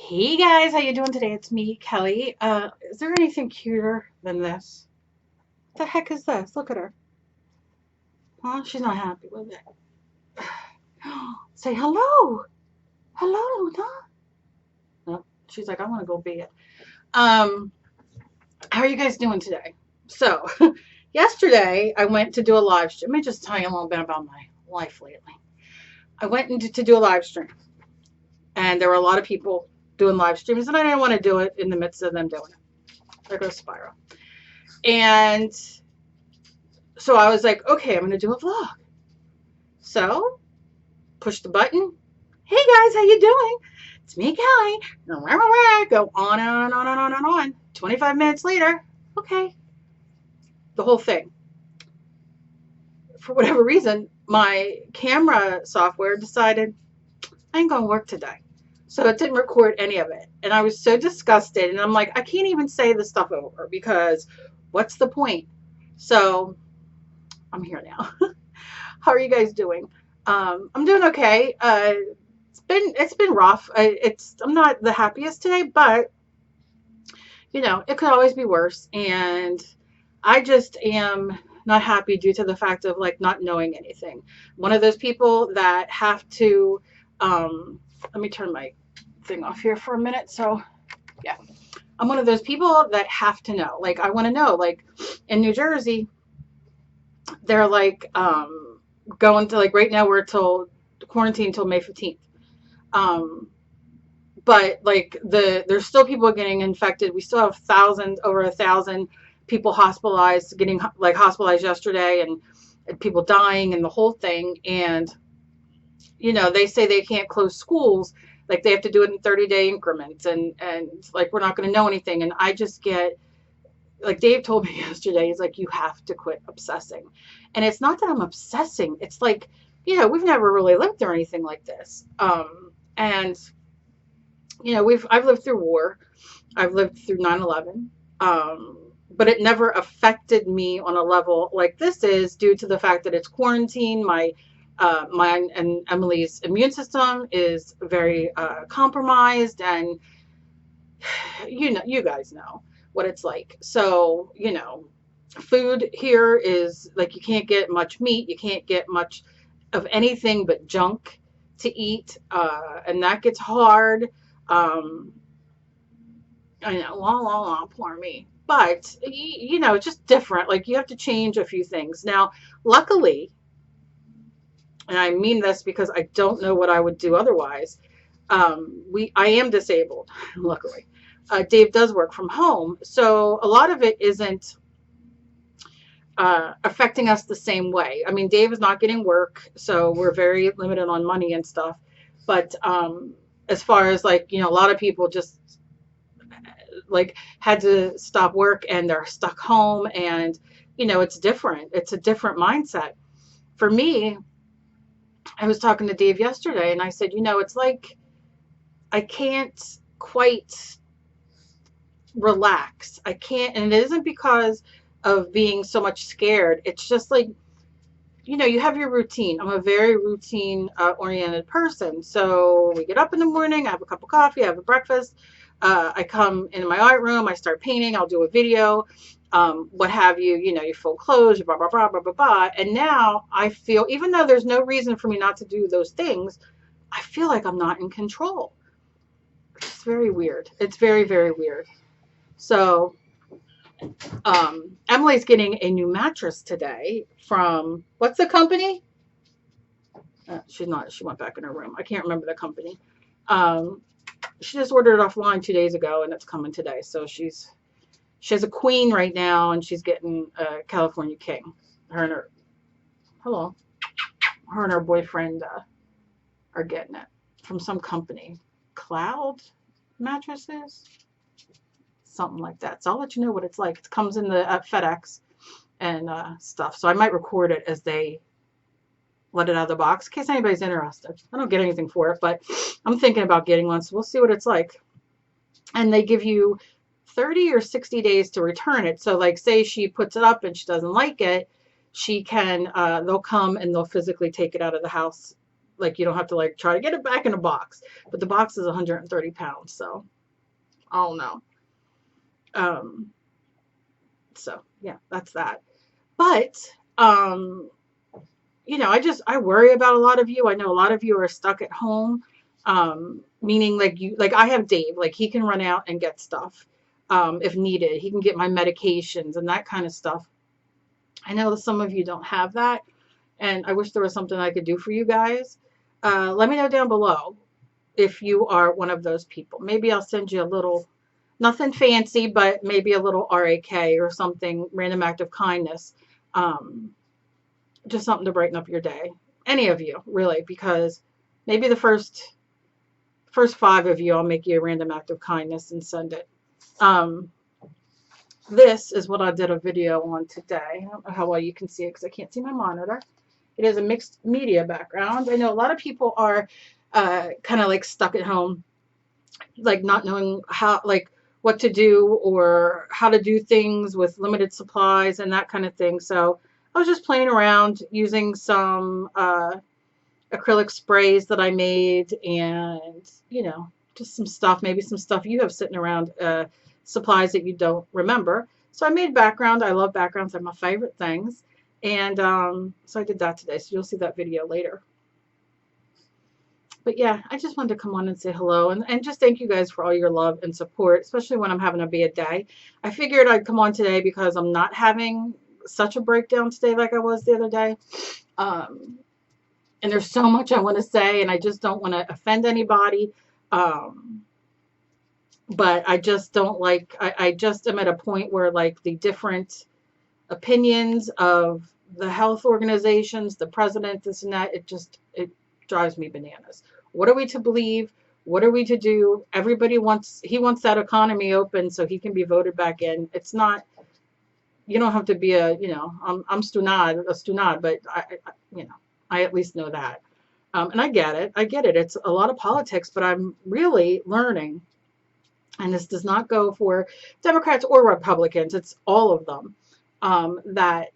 Hey guys, how you doing today? It's me, Kelly. Is there anything cuter than this? What the heck is this? Look at her. Huh? She's not happy with it. Say hello. Hello, Luna. No, she's like, I want to go bed. Um, how are you guys doing today? So, yesterday I went to do a live stream. Let me just tell you a little bit about my life lately. I went to do a live stream, and there were a lot of people doing live streams, and I didn't want to do it in the midst of them doing it. There goes Spiral. And so I was like, okay, I'm going to do a vlog. So, push the button. Hey guys, how you doing? It's me, Kelly. Go on and on and on and on and on. 25 minutes later, okay, the whole thing. For whatever reason, my camera software decided I ain't going to work today. So it didn't record any of it. And I was so disgusted. And I'm like, I can't even say the stuff over because what's the point? So I'm here now. How are you guys doing? I'm doing okay. It's been rough. I'm not the happiest today, but it could always be worse. And I just am not happy due to the fact of like not knowing anything. One of those people that have to. Let me turn my thing off here for a minute. So yeah, I'm one of those people that have to know. Like I want to know. Like in New Jersey, they're like going to like right now we're till quarantine until May 15th. But like there's still people getting infected. We still have over 1,000 people hospitalized, getting like hospitalized yesterday, and people dying and the whole thing. And they say they can't close schools, like they have to do it in 30-day increments, and like we're not going to know anything. And I just get like Dave told me yesterday, he's like, you have to quit obsessing. And it's not that I'm obsessing. It's like, we've never really lived through anything like this. And I've lived through war. I've lived through 9/11. But it never affected me on a level like this is due to the fact that it's quarantine. My and Emily's immune system is very compromised, and you guys know what it's like. So food here is like you can't get much meat, you can't get much of anything but junk to eat, and that gets hard. I know, poor me. But it's just different. Like you have to change a few things. Now, luckily, and I mean this because I don't know what I would do otherwise. I am disabled, luckily. Dave does work from home, so a lot of it isn't affecting us the same way. I mean, Dave is not getting work, so we're very limited on money and stuff. But as far as like, a lot of people just like had to stop work and they're stuck home, and it's different. It's a different mindset. For me, I was talking to Dave yesterday and I said, it's like I can't quite relax. I can't, and it isn't because of being so much scared. It's just like, you have your routine. I'm a very routine oriented person. So we get up in the morning, I have a cup of coffee, I have a breakfast. I come into my art room, I start painting, I'll do a video, what have you, you fold clothes, you blah, blah, blah, blah, blah, blah. And now I feel, even though there's no reason for me not to do those things, I feel like I'm not in control. It's very weird. It's very, very weird. So Emily's getting a new mattress today from, what's the company? She's not, she went back in her room. I can't remember the company. She just ordered it offline 2 days ago and it's coming today. So she has a queen right now and she's getting a California king. Her and her boyfriend are getting it from some company. Cloud mattresses? Something like that. So I'll let you know what it's like. It comes in the FedEx and stuff. So I might record it as they let it out of the box in case anybody's interested. I don't get anything for it, but I'm thinking about getting one. So we'll see what it's like. And they give you 30 or 60 days to return it. So like say she puts it up and she doesn't like it, she can, they'll come and they'll physically take it out of the house like you don't have to like try to get it back in a box. But the box is 130 pounds, so I don't know. Um, so yeah, that's that. But you know, I worry about a lot of you. I know a lot of you are stuck at home. Meaning like you, like I have Dave, like he can run out and get stuff if needed. He can get my medications and that kind of stuff. I know that some of you don't have that, and I wish there was something I could do for you guys. Let me know down below if you are one of those people. Maybe I'll send you a little, nothing fancy, but maybe a little RAK or something, random act of kindness. Um, just something to brighten up your day. Any of you, really, because maybe the first 5 of you, I'll make you a random act of kindness and send it. This is what I did a video on today. I don't know how well you can see it because I can't see my monitor. It is a mixed media background. I know a lot of people are kind of like stuck at home, like not knowing how, like what to do or how to do things with limited supplies and that kind of thing. So I was just playing around using some acrylic sprays that I made, and you know, just some stuff, maybe some stuff you have sitting around, supplies that you don't remember. So I made background. I love backgrounds. They're my favorite things. And so I did that today. So you'll see that video later. But yeah, I just wanted to come on and say hello and just thank you guys for all your love and support, especially when I'm having a bad day. I figured I'd come on today because I'm not having such a breakdown today like I was the other day. And there's so much I want to say, and I just don't want to offend anybody. But I just don't like, I just am at a point where like the different opinions of the health organizations, the president, this and that, it drives me bananas. What are we to believe? What are we to do? Everybody wants, he wants that economy open so he can be voted back in. It's not, you don't have to be a, you know, I'm stunad, but you know, I at least know that. And I get it. It's a lot of politics, but I'm really learning, and this does not go for Democrats or Republicans, it's all of them, that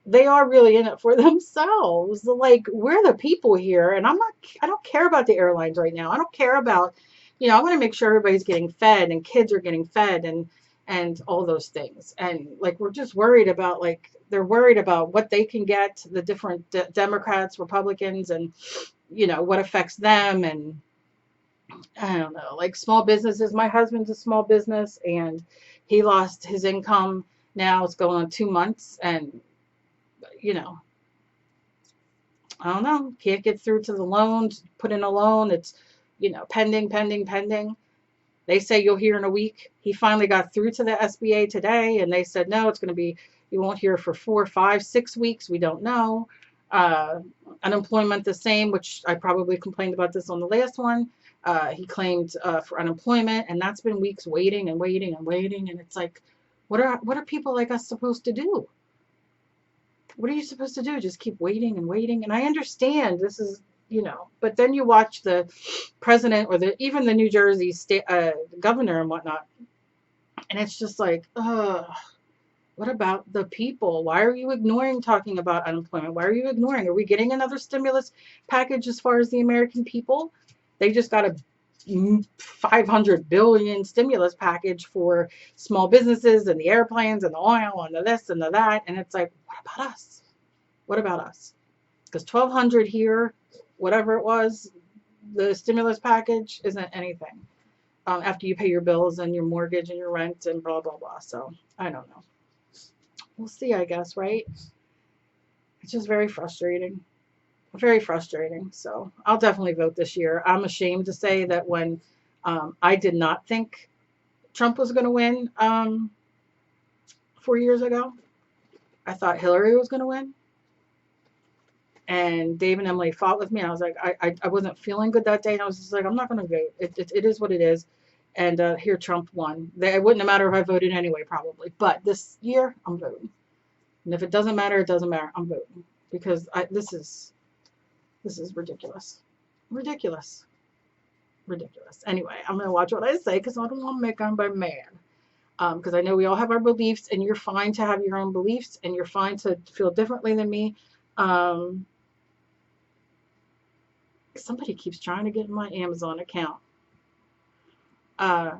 they are really in it for themselves. Like, we're the people here, and I don't care about the airlines right now. I don't care about, you know, I want to make sure everybody's getting fed and kids are getting fed and all those things. And like, we're just worried about, like, they're worried about what they can get, the different Democrats, Republicans, and, you know, what affects them. And I don't know, like small businesses. My husband's a small business and he lost his income. Now it's going on 2 months, and you know, I don't know, can't get through to the loans, put in a loan. It's, you know, pending. They say you'll hear in a week. He finally got through to the SBA today, and they said, no, it's going to be, you won't hear for 4, 5, 6 weeks. We don't know. Unemployment the same, which I probably complained about this on the last one. He claimed for unemployment, and that's been weeks waiting. And it's like, what are people like us supposed to do? What are you supposed to do? Just keep waiting and waiting? And I understand this is, you know, but then you watch the president or even the New Jersey state governor and whatnot, and it's just like, what about the people? Why are you ignoring talking about unemployment? Why are you ignoring? Are we getting another stimulus package as far as the American people? They just got a 500 billion stimulus package for small businesses and the airplanes and the oil and the this and the that. And it's like, what about us? What about us? Because 1,200 here, whatever it was, the stimulus package isn't anything after you pay your bills and your mortgage and your rent and blah, blah, blah. So I don't know. We'll see, I guess, right? It's just very frustrating. Very frustrating. So I'll definitely vote this year. I'm ashamed to say that when I did not think Trump was going to win 4 years ago, I thought Hillary was going to win. And Dave and Emily fought with me. And I was like, I wasn't feeling good that day. And I was just like, I'm not going to vote. It is what it is. And here Trump won. It wouldn't have mattered if I voted anyway, probably. But this year, I'm voting. And if it doesn't matter, it doesn't matter. I'm voting. Because this is ridiculous. Ridiculous. Anyway, I'm going to watch what I say because I don't want to make anybody mad. Because I know we all have our beliefs, and you're fine to have your own beliefs, and you're fine to feel differently than me. Somebody keeps trying to get in my Amazon account. Uh,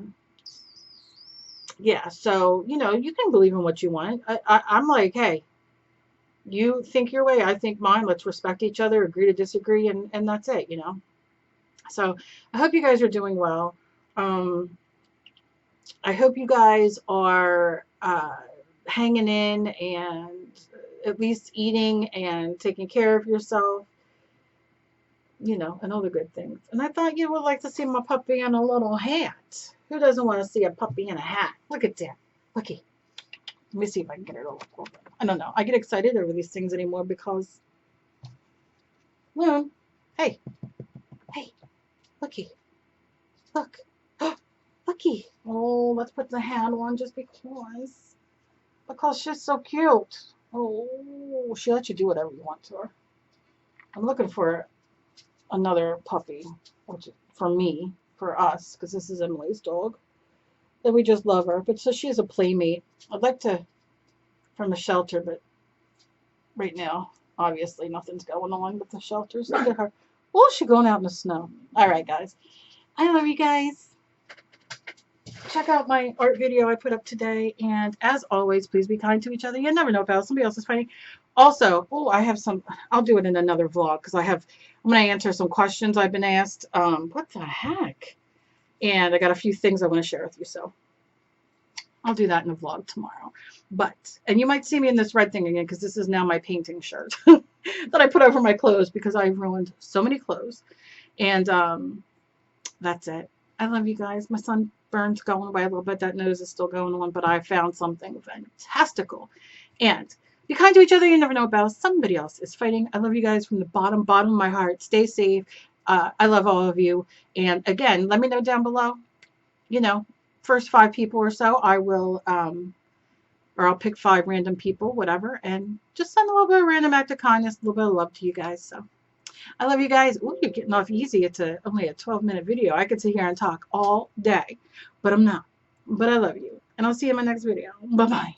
yeah, so, you know, you can believe in what you want. I'm like, hey, you think your way, I think mine. Let's respect each other, agree to disagree, and that's it, you know. So I hope you guys are doing well. Um, I hope you guys are hanging in and at least eating and taking care of yourself, you know, and all the good things. And I thought you would like to see my puppy in a little hat. Who doesn't want to see a puppy in a hat? Look at that. Looky. Let me see if I can get it all open. I don't know. I get excited over these things anymore because, well, hey, hey, looky, look, looky. Oh, let's put the hat on just because she's so cute. Oh, she lets you do whatever you want to her. I'm looking for another puppy, which for me, for us, because this is Emily's dog. And we just love her. But so she is a playmate. I'd like to from the shelter, but right now, obviously, nothing's going on with the shelters. Look at her. Oh, she's going out in the snow. All right, guys. I love you guys. Check out my art video I put up today. And as always, please be kind to each other. You never know about somebody else is fighting. Also, oh, I have some, I'll do it in another vlog because I'm going to answer some questions I've been asked. What the heck? And I got a few things I want to share with you. So I'll do that in a vlog tomorrow. And you might see me in this red thing again because this is now my painting shirt that I put over my clothes because I've ruined so many clothes. And that's it. I love you guys. My sunburn's going away a little bit. That nose is still going on, but I found something fantastical. And be kind to each other. You never know about somebody else is fighting. I love you guys from the bottom of my heart. Stay safe. I love all of you. And again, let me know down below, you know, first 5 people or so, I will, or I'll pick 5 random people, whatever, and just send a little bit of random act of kindness, a little bit of love to you guys. So I love you guys. Ooh, you're getting off easy. It's only a 12-minute video. I could sit here and talk all day, but I'm not. But I love you. And I'll see you in my next video. Bye-bye.